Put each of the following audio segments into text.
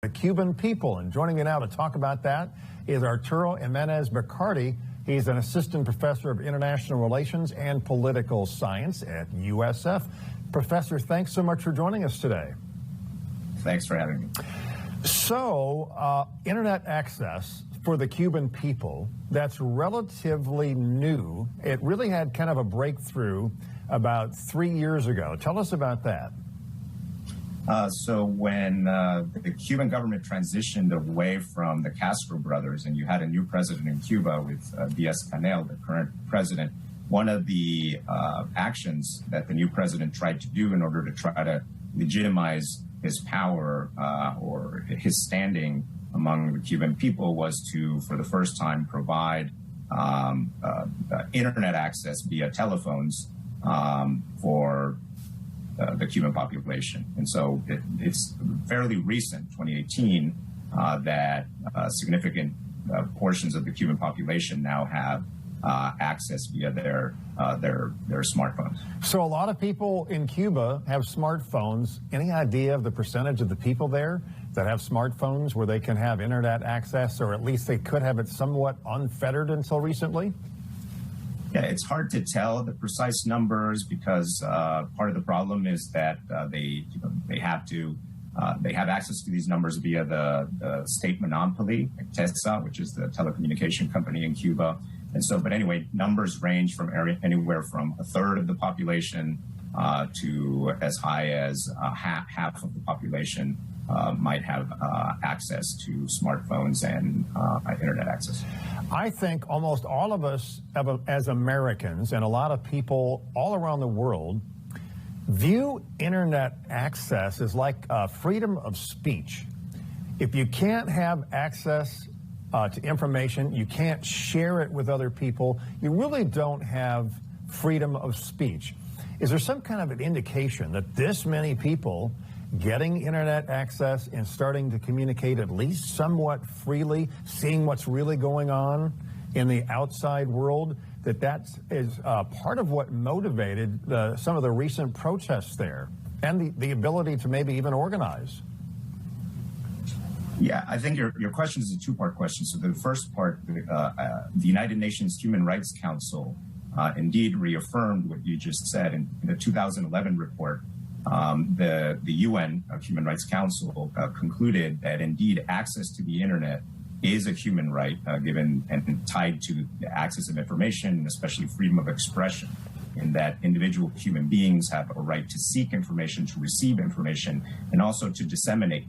the Cuban people. And joining me now to talk about that is Arturo Jimenez Bacardi. He's an assistant professor of international relations and political science at USF. Professor, thanks so much for joining us today. Thanks for having me. So, internet access for the Cuban people, that's relatively new. It really had kind of a breakthrough about 3 years ago. Tell us about that. So when the Cuban government transitioned away from the Castro brothers and you had a new president in Cuba with Díaz-Canel, the current president, one of the actions that the new president tried to do in order to try to legitimize his power or his standing among the Cuban people was to, for the first time, provide internet access via telephones for the Cuban population. And so it's fairly recent, 2018, that significant portions of the Cuban population now have access via their smartphones. So a lot of people in Cuba have smartphones. Any idea of the percentage of the people there that have smartphones where they can have internet access, or at least they could have it somewhat unfettered until recently? Yeah, it's hard to tell the precise numbers because part of the problem is that they have access to these numbers via the state monopoly, TESA, which is the telecommunication company in Cuba. And so, but anyway, numbers range from anywhere from a third of the population to as high as half of the population might have access to smartphones and internet access. I think almost all of us as Americans and a lot of people all around the world view internet access as like freedom of speech. If you can't have access to information, you can't share it with other people, you really don't have freedom of speech. Is there some kind of an indication that this many people getting internet access and starting to communicate at least somewhat freely, seeing what's really going on in the outside world, that is part of what motivated some of the recent protests there and the ability to maybe even organize? Yeah, I think your question is a two-part question. So the first part, the United Nations Human Rights Council indeed reaffirmed what you just said in the 2011 report. The UN Human Rights Council concluded that indeed access to the internet is a human right given and tied to the access of information, and especially freedom of expression, in that individual human beings have a right to seek information, to receive information, and also to disseminate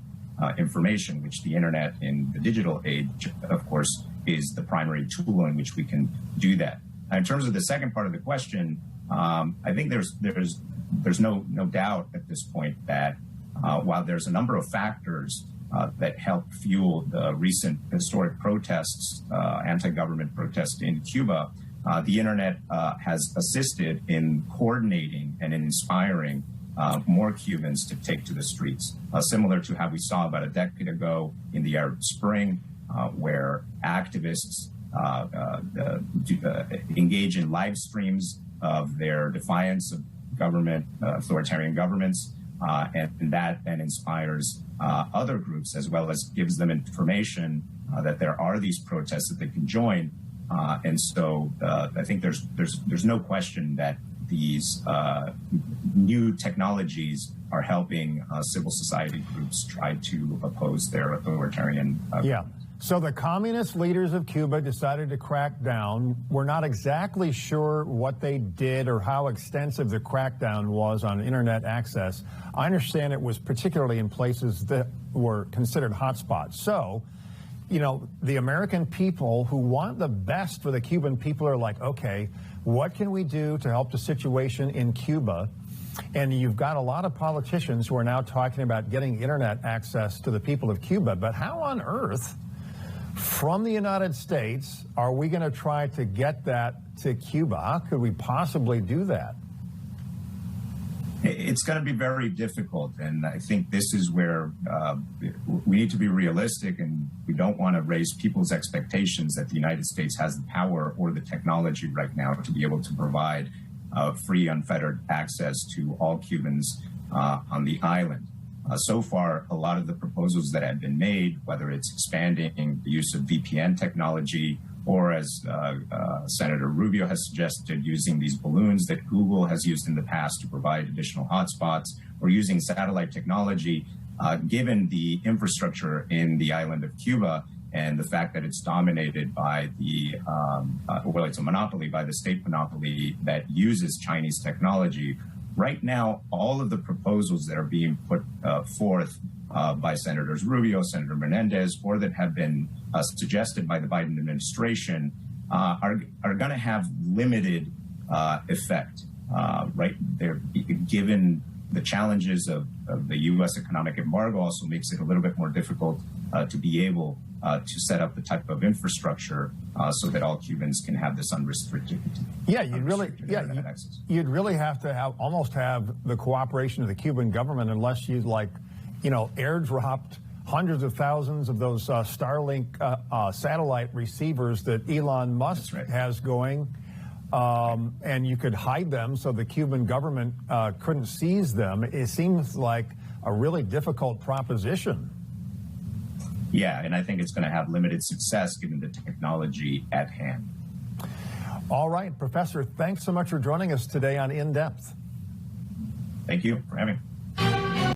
information, which the internet in the digital age, of course, is the primary tool in which we can do that. Now, in terms of the second part of the question, I think there's no doubt at this point that while there's a number of factors that help fuel the recent historic protests, anti-government protests in Cuba, the internet has assisted in coordinating and in inspiring more Cubans to take to the streets, similar to how we saw about a decade ago in the Arab Spring, where activists engage in live streams of their defiance of government, authoritarian governments, and that then inspires other groups, as well as gives them information that there are these protests that they can join. And so I think there's no question that these new technologies are helping civil society groups try to oppose their authoritarian Yeah. So the communist leaders of Cuba decided to crack down. We're not exactly sure what they did or how extensive the crackdown was on internet access. I understand it was particularly in places that were considered hotspots. So, you know, the American people who want the best for the Cuban people are like, okay, what can we do to help the situation in Cuba? And you've got a lot of politicians who are now talking about getting internet access to the people of Cuba. But how on earth, from the United States, are we going to try to get that to Cuba? How could we possibly do that? It's going to be very difficult, and I think this is where we need to be realistic, and we don't want to raise people's expectations that the United States has the power or the technology right now to be able to provide free, unfettered access to all Cubans on the island. So far, a lot of the proposals that have been made, whether it's expanding the use of VPN technology, or as Senator Rubio has suggested, using these balloons that Google has used in the past to provide additional hotspots, or using satellite technology, given the infrastructure in the island of Cuba and the fact that it's dominated by the, well, it's a monopoly by the state monopoly that uses Chinese technology. Right now, all of the proposals that are being put forth by Senators Rubio, Senator Menendez, or that have been suggested by the Biden administration are going to have limited effect. Right, they're given the challenges of the U.S. economic embargo also makes it a little bit more difficult to be able to set up the type of infrastructure so that all Cubans can have this unrestricted. Yeah, you'd really have to almost have the cooperation of the Cuban government, unless you airdropped hundreds of thousands of those Starlink satellite receivers that Elon Musk has going. And you could hide them so the Cuban government couldn't seize them. It seems like a really difficult proposition. Yeah, and I think it's going to have limited success given the technology at hand. All right, Professor, thanks so much for joining us today on In Depth. Thank you for having me.